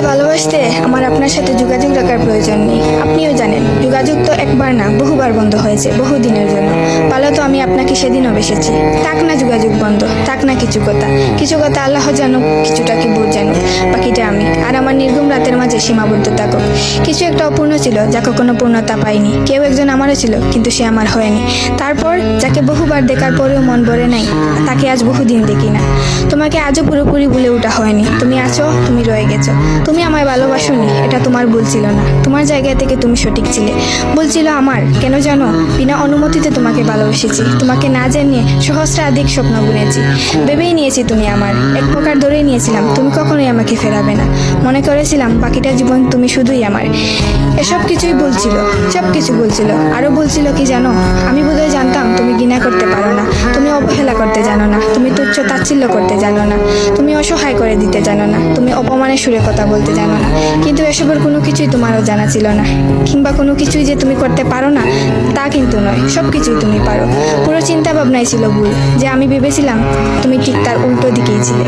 আমাকে ভালোবাসতে আমার আপনার সাথে যোগাযোগ রাখার প্রয়োজন নেই। আপনিও জানেন যোগাযোগ তো একবার না বহুবার বন্ধ হয়েছে, বহুদিনের জন্য। ভালো তো আমি আপনাকে সেদিনও বেসেছি। থাক না যোগাযোগ বন্ধ, থাক না কিছু কথা আল্লাহ জানুক, কিছুটা কি বুঝ জানুক, বাকিটা আমি আর আমার নির্ঘুম রাতের মাঝে সীমাবদ্ধ থাকুক। কিছু একটা অপূর্ণ ছিল যা কখনো পূর্ণতা পায়নি। কেউ একজন আমারও ছিল কিন্তু সে আমার হয়নি। তারপর যাকে বহুবার দেখার পরেও মন ভরে নাই, তাকে আজ বহুদিন দেখি না। তোমাকে আজও পুরোপুরি ভুলে ওঠা হয়নি। তুমি আছো, তুমি রয়ে গেছো। তুমি আমায় ভালোবাসোনি, এটা তোমার ভুল ছিল না। তোমার জায়গা থেকে তুমি সঠিক ছিলে। ভুল ছিল আমার। কেন জানো? বিনা অনুমতিতে তোমাকে ভালোবেসেছি। তোমাকে না জানিয়ে সহস্রাধিক স্বপ্ন বুনেছি। ভেবেই নিয়েছি তুমি আমার। এক প্রকার ধরেই নিয়েছিলাম তুমি কখনোই আমাকে ফেরাবে না। মনে করেছিলাম বাকিটা জীবন তুমি শুধুই আমার। এসব কিছুই বলছিল, সব কিছু বলছিল। আরো বলছিল কি জানো? আমি বোধহয় জানতাম তুমি ঘৃণা করতে পারো না, তুমি অবহেলা করতে জানো না, তুমি তুচ্ছ তাচ্ছিল্য করতে জানো না, তুমি অসহায় করে দিতে জানো না, তুমি অপমানের সুরে কথা বলতে জানো না। কিন্তু এসবের কোনো কিছুই তোমারও জানা ছিল না, কিংবা কোনো কিছুই যে তুমি করতে পারো না তা কিন্তু নয়। সব কিছুই তুমি পারো। পুরো চিন্তা ভাবনাই ছিল ভুল। যে আমি ভেবেছিলাম তুমি ঠিক তার উল্টো দিকেই ছিলে।